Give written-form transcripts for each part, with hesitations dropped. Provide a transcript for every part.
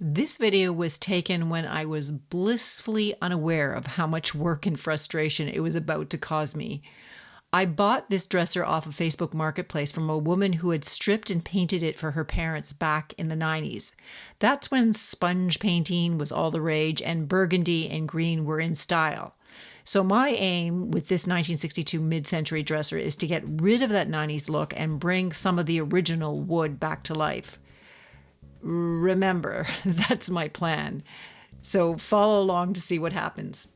This video was taken when I was blissfully unaware of how much work and frustration it was about to cause me. I bought this dresser off of Facebook Marketplace from a woman who had stripped and painted it for her parents back in the 90s. That's when sponge painting was all the rage and burgundy and green were in style. So my aim with this 1962 mid-century dresser is to get rid of that 90s look and bring some of the original wood back to life. Remember, that's my plan. So follow along to see what happens.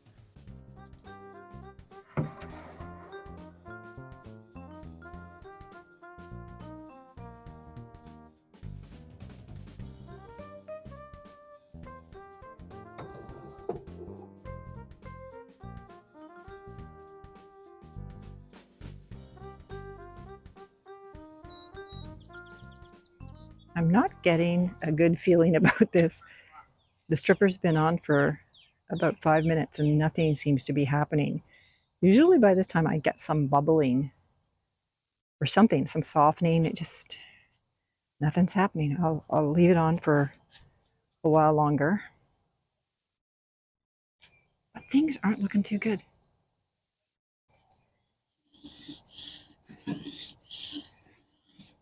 I'm not getting a good feeling about this. The stripper's been on for about 5 minutes and nothing seems to be happening. Usually by this time I get some bubbling or something, some softening. Nothing's happening. I'll leave it on for a while longer. But things aren't looking too good.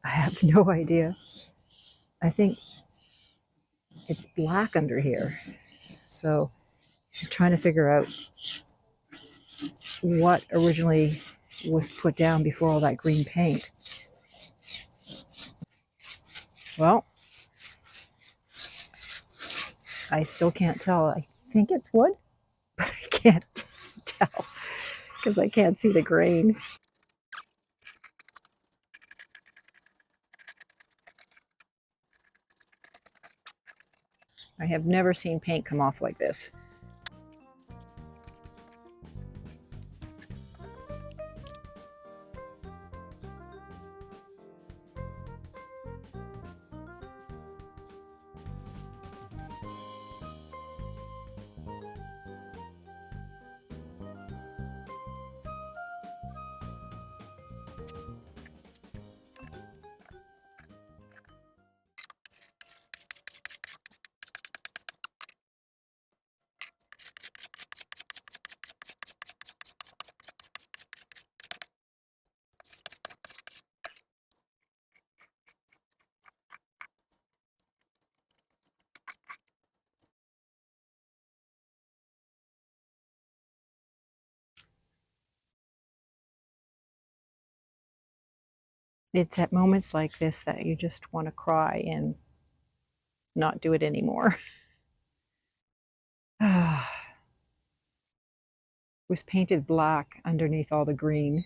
I have no idea. I think it's black under here. So I'm trying to figure out what originally was put down before all that green paint. Well, I still can't tell. I think it's wood, but I can't tell because I can't see the grain. I have never seen paint come off like this. It's at moments like this that you just want to cry and not do it anymore. It was painted black underneath all the green,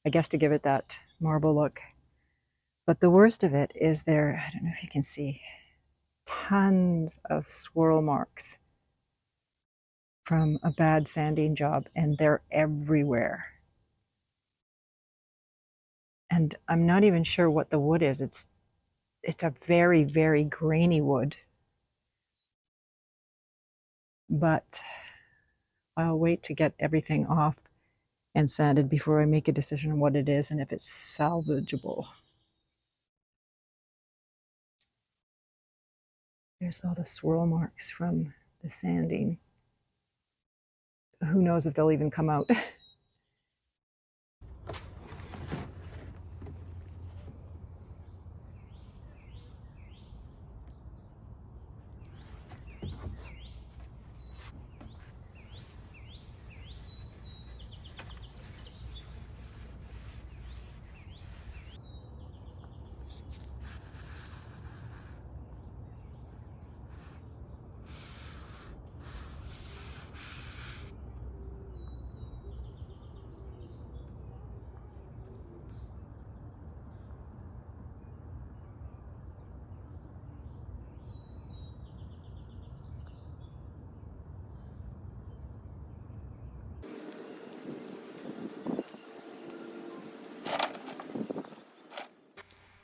I guess to give it that marble look. But the worst of it is there, I don't know if you can see, tons of swirl marks from a bad sanding job, and they're everywhere. And I'm not even sure what the wood is. It's a very, very grainy wood. But I'll wait to get everything off and sanded before I make a decision on what it is and if it's salvageable. There's all the swirl marks from the sanding. Who knows if they'll even come out.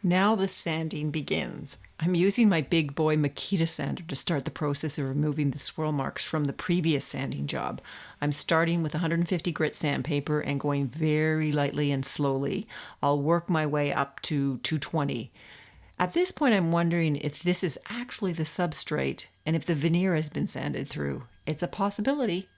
Now the sanding begins. I'm using my big boy Makita sander to start the process of removing the swirl marks from the previous sanding job. I'm starting with 150 grit sandpaper and going very lightly and slowly. I'll work my way up to 220. At this point, I'm wondering if this is actually the substrate and if the veneer has been sanded through. It's a possibility.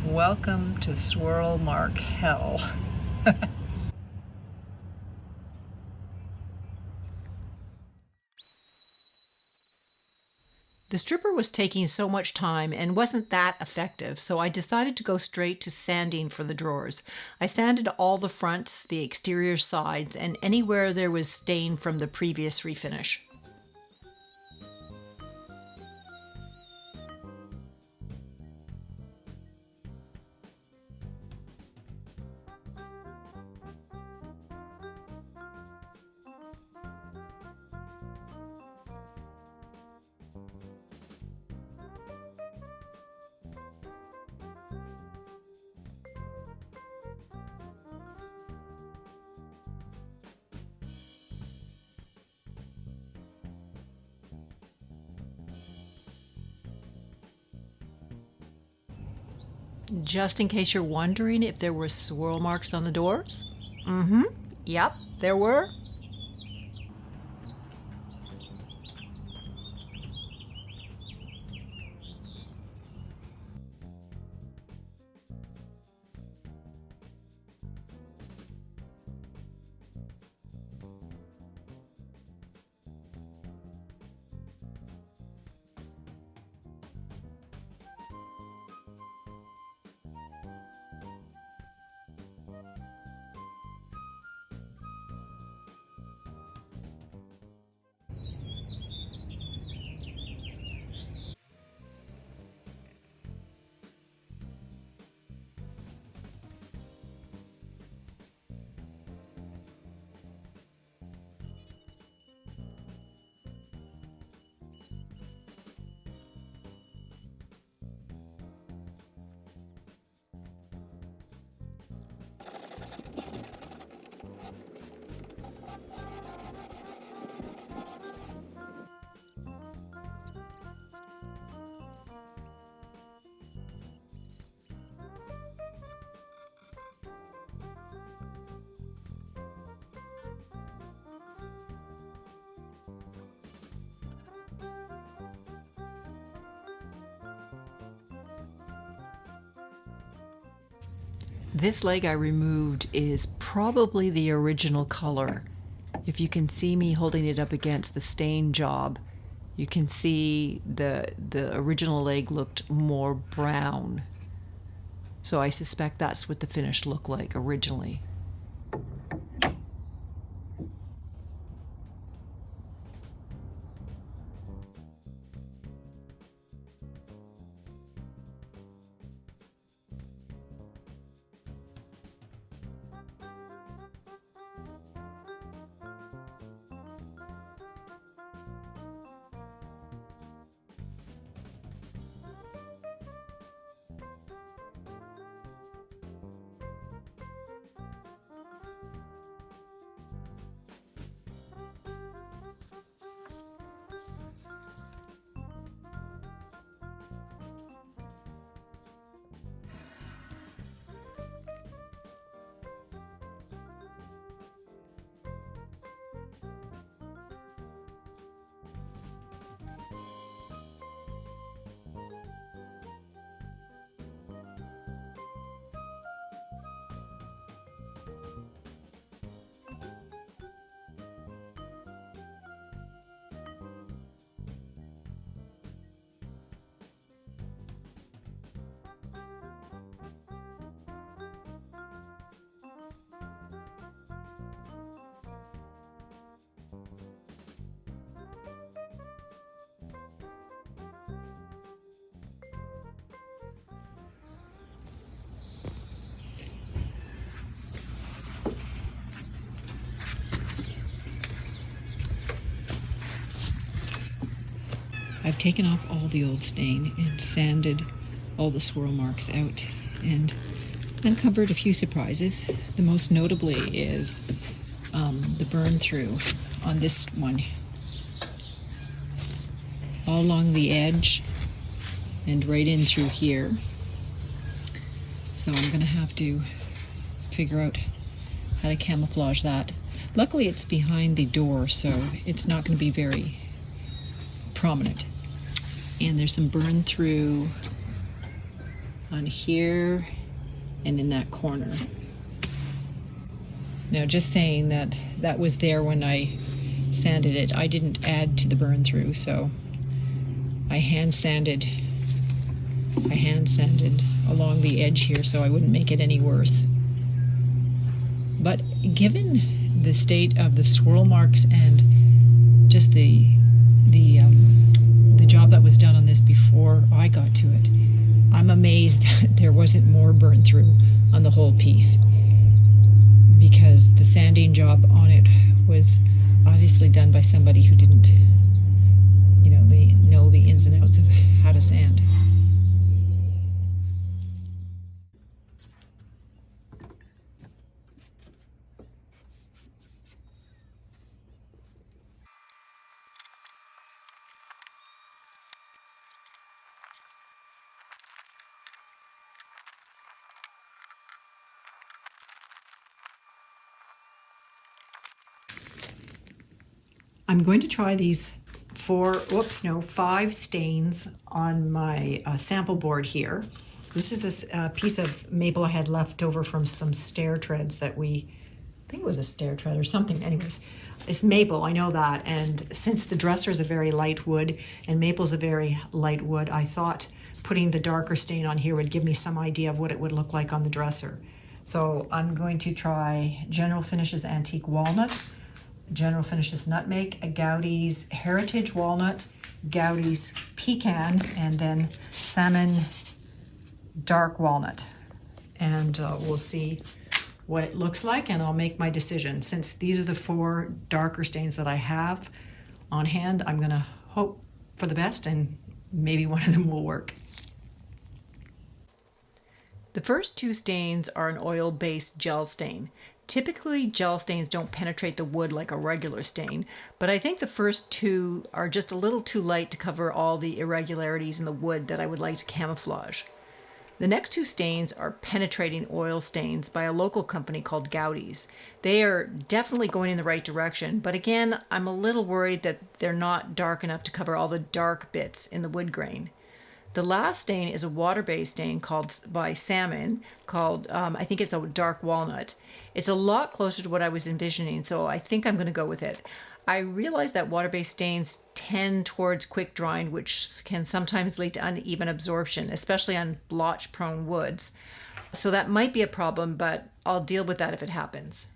Welcome to swirl mark hell. The stripper was taking so much time and wasn't that effective, so I decided to go straight to sanding for the drawers. I sanded all the fronts, the exterior sides, and anywhere there was stain from the previous refinish. Just in case you're wondering if there were swirl marks on the doors. Yep, there were. This leg I removed is probably the original color. If you can see me holding it up against the stain job, you can see the original leg looked more brown. So I suspect that's what the finish looked like originally. I've taken off all the old stain and sanded all the swirl marks out and uncovered a few surprises. The most notably is the burn through on this one, all along the edge and right in through here. So I'm going to have to figure out how to camouflage that. Luckily it's behind the door, so it's not going to be very prominent. And there's some burn through on here and in that corner. Now, just saying that that was there when I sanded it. I didn't add to the burn through, so I hand sanded along the edge here so I wouldn't make it any worse. But given the state of the swirl marks and just the job that was done on this before I got to it, I'm amazed that there wasn't more burn through on the whole piece, because the sanding job on it was obviously done by somebody who didn't, know the ins and outs of how to sand. I'm going to try these 5 stains on my sample board here. This is a piece of maple I had left over from some stair treads that I think it was a stair tread or something. Anyways, it's maple, I know that. And since the dresser is a very light wood and maple's a very light wood, I thought putting the darker stain on here would give me some idea of what it would look like on the dresser. So I'm going to try General Finishes Antique Walnut, General Finishes Nutmeg, a Gowdy's Heritage Walnut, Gowdy's Pecan, and then Salmon Dark Walnut. And we'll see what it looks like, and I'll make my decision. Since these are the 4 darker stains that I have on hand, I'm going to hope for the best, and maybe one of them will work. The first 2 stains are an oil-based gel stain. Typically, gel stains don't penetrate the wood like a regular stain, but I think the first 2 are just a little too light to cover all the irregularities in the wood that I would like to camouflage. The next 2 stains are penetrating oil stains by a local company called Gowdy's. They are definitely going in the right direction, but again, I'm a little worried that they're not dark enough to cover all the dark bits in the wood grain. The last stain is a water-based stain by Salmon, I think it's a dark walnut. It's a lot closer to what I was envisioning, so I think I'm going to go with it. I realize that water-based stains tend towards quick drying, which can sometimes lead to uneven absorption, especially on blotch-prone woods. So that might be a problem, but I'll deal with that if it happens.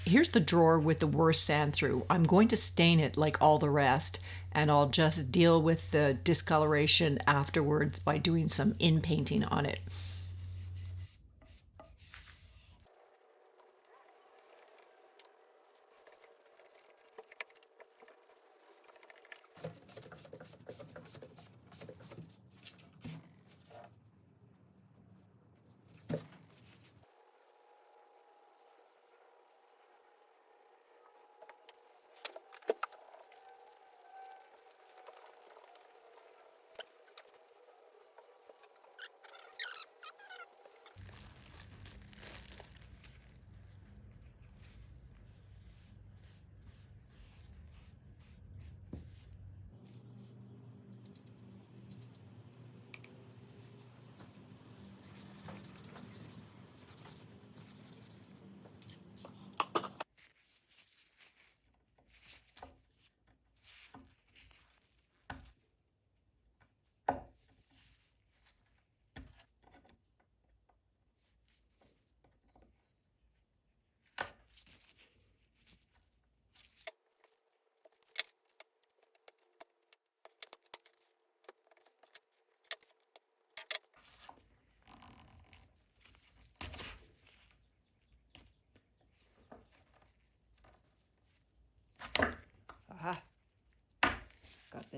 Here's the drawer with the worst sand through. I'm going to stain it like all the rest, and I'll just deal with the discoloration afterwards by doing some in-painting on it.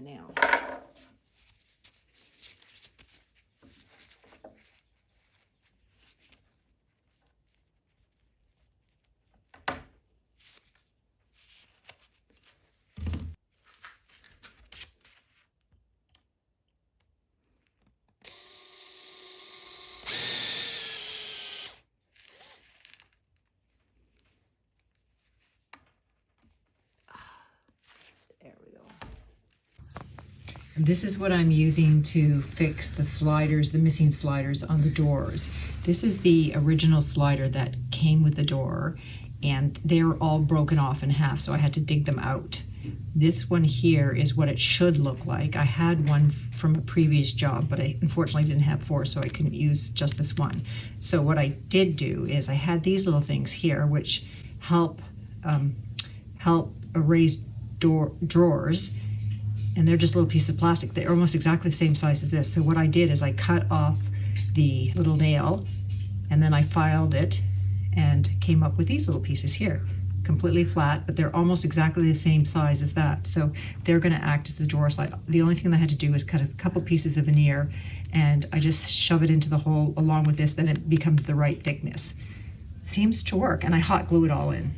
the nail. There we go. This is what I'm using to fix the sliders, the missing sliders on the doors. This is the original slider that came with the door, and they were all broken off in half, so I had to dig them out. This one here is what it should look like. I had one from a previous job, but I unfortunately didn't have four, so I couldn't use just this one. So what I did do is I had these little things here, which help erase drawers, and they're just little pieces of plastic. They're almost exactly the same size as this. So what I did is I cut off the little nail, and then I filed it and came up with these little pieces here, completely flat, but they're almost exactly the same size as that. So they're going to act as the drawer slide. The only thing that I had to do was cut a couple pieces of veneer, and I just shove it into the hole along with this, then it becomes the right thickness. Seems to work, and I hot glue it all in.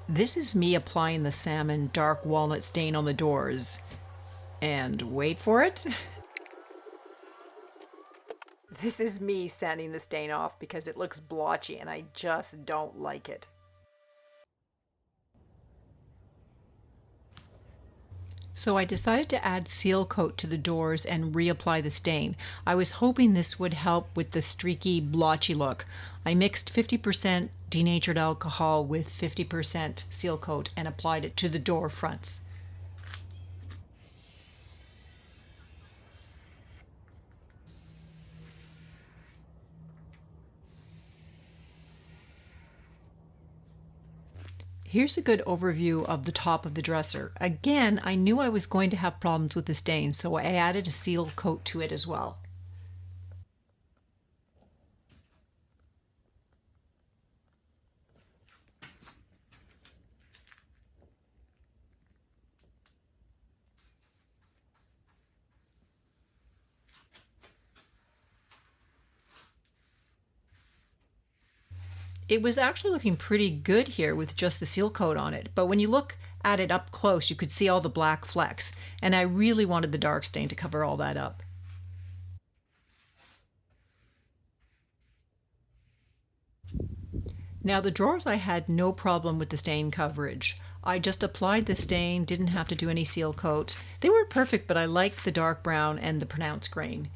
This is me applying the salmon dark walnut stain on the doors. And wait for it. This is me sanding the stain off because it looks blotchy and I just don't like it. So I decided to add seal coat to the doors and reapply the stain. I was hoping this would help with the streaky, blotchy look. I mixed 50% denatured alcohol with 50% seal coat and applied it to the door fronts. Here's a good overview of the top of the dresser. Again, I knew I was going to have problems with the stain, so I added a seal coat to it as well. It was actually looking pretty good here with just the seal coat on it, but when you look at it up close, you could see all the black flecks, and I really wanted the dark stain to cover all that up. Now the drawers, I had no problem with the stain coverage. I just applied the stain, didn't have to do any seal coat. They weren't perfect, but I liked the dark brown and the pronounced grain.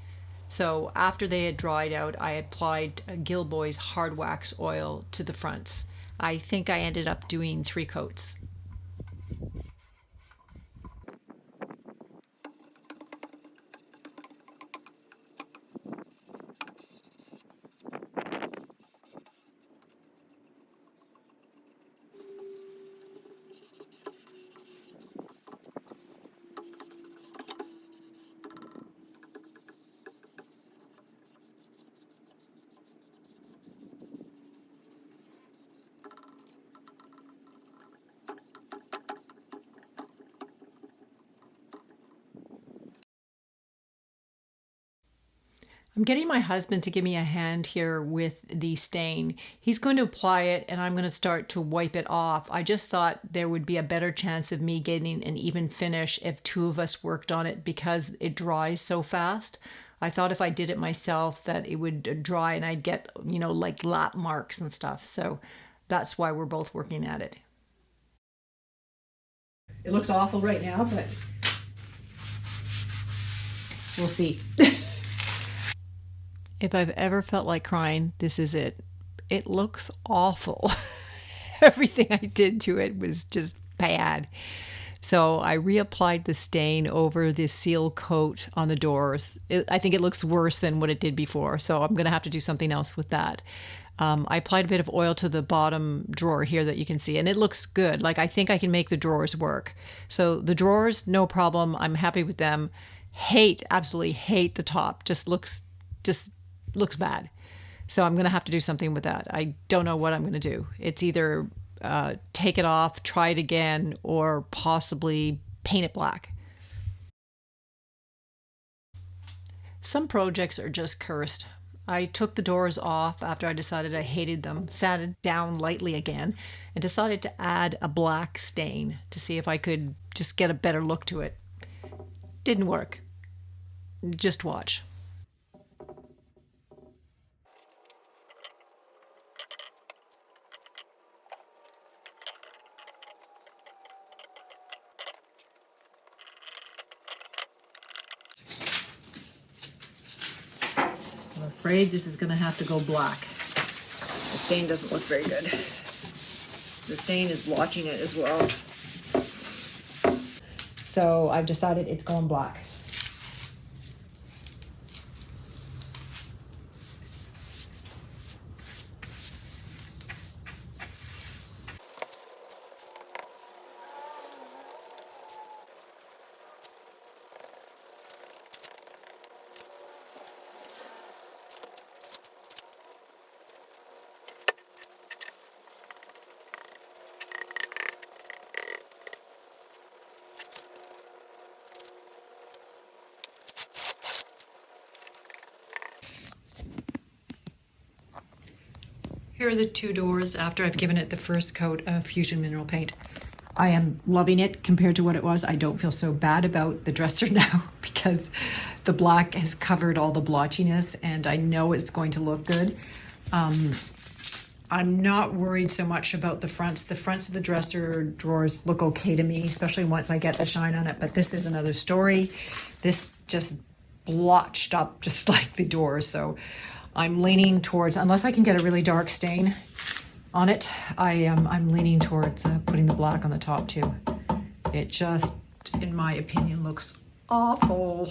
So after they had dried out, I applied Gilboy's hard wax oil to the fronts. I think I ended up doing 3 coats. I'm getting my husband to give me a hand here with the stain. He's going to apply it and I'm going to start to wipe it off. I just thought there would be a better chance of me getting an even finish if two of us worked on it because it dries so fast. I thought if I did it myself that it would dry and I'd get, like lap marks and stuff. So that's why we're both working at it. It looks awful right now, but we'll see. If I've ever felt like crying, this is it. It looks awful. Everything I did to it was just bad. So I reapplied the stain over the seal coat on the doors. I think it looks worse than what it did before, so I'm going to have to do something else with that. I applied a bit of oil to the bottom drawer here that you can see, and it looks good. Like, I think I can make the drawers work. So the drawers, no problem. I'm happy with them. Absolutely hate the top. Just looks bad. So I'm going to have to do something with that. I don't know what I'm going to do. It's either take it off, try it again, or possibly paint it black. Some projects are just cursed. I took the doors off after I decided I hated them, sat it down lightly again, and decided to add a black stain to see if I could just get a better look to it. Didn't work. Just watch. I'm afraid this is going to have to go black. The stain doesn't look very good. The stain is blotching it as well. So I've decided it's going black. Here are the two doors after I've given it the first coat of Fusion Mineral Paint. I am loving it compared to what it was. I don't feel so bad about the dresser now because the black has covered all the blotchiness and I know it's going to look good. I'm not worried so much about the fronts. The fronts of the dresser drawers look okay to me, especially once I get the shine on it, but this is another story. This just blotched up just like the doors, so I'm leaning towards, unless I can get a really dark stain on it, I'm leaning towards putting the black on the top too. It just, in my opinion, looks awful.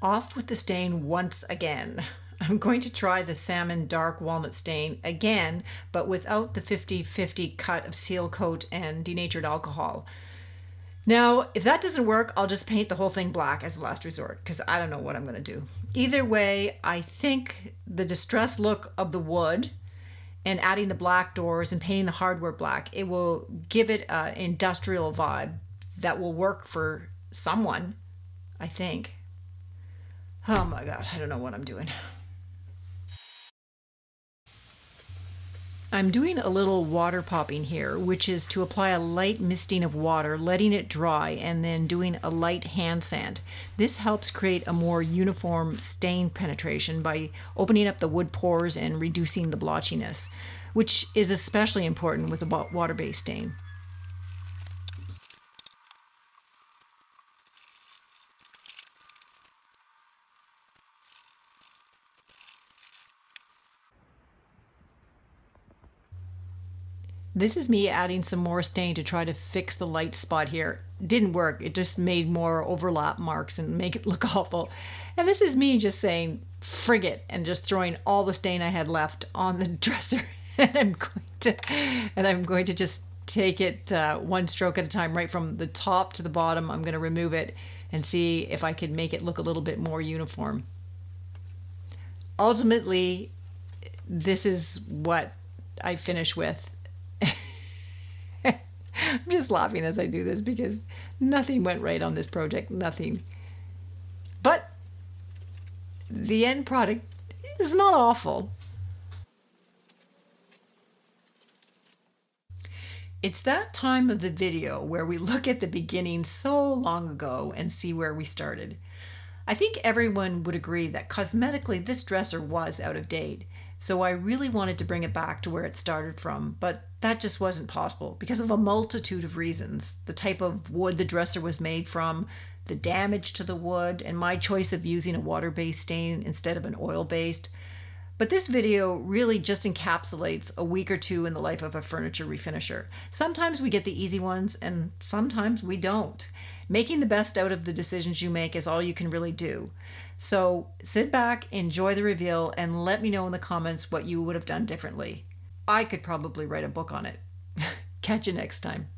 Off with the stain once again. I'm going to try the salmon dark walnut stain again, but without the 50-50 cut of seal coat and denatured alcohol. Now, if that doesn't work, I'll just paint the whole thing black as a last resort, because I don't know what I'm going to do. Either way, I think the distressed look of the wood and adding the black doors and painting the hardware black, it will give it an industrial vibe that will work for someone, I think. Oh my God, I don't know what I'm doing. I'm doing a little water popping here, which is to apply a light misting of water, letting it dry, and then doing a light hand sand. This helps create a more uniform stain penetration by opening up the wood pores and reducing the blotchiness, which is especially important with a water-based stain. This is me adding some more stain to try to fix the light spot here. Didn't work. It just made more overlap marks and make it look awful. And this is me just saying, frig it, and just throwing all the stain I had left on the dresser. And I'm going to just take it one stroke at a time, right from the top to the bottom. I'm going to remove it and see if I can make it look a little bit more uniform. Ultimately, this is what I finish with. I'm just laughing as I do this because nothing went right on this project, nothing. But the end product is not awful. It's that time of the video where we look at the beginning so long ago and see where we started. I think everyone would agree that cosmetically this dresser was out of date, so I really wanted to bring it back to where it started from, but that just wasn't possible because of a multitude of reasons. The type of wood the dresser was made from, the damage to the wood, and my choice of using a water-based stain instead of an oil-based. But this video really just encapsulates a week or two in the life of a furniture refinisher. Sometimes we get the easy ones and sometimes we don't. Making the best out of the decisions you make is all you can really do. So sit back, enjoy the reveal, and let me know in the comments what you would have done differently. I could probably write a book on it. Catch you next time.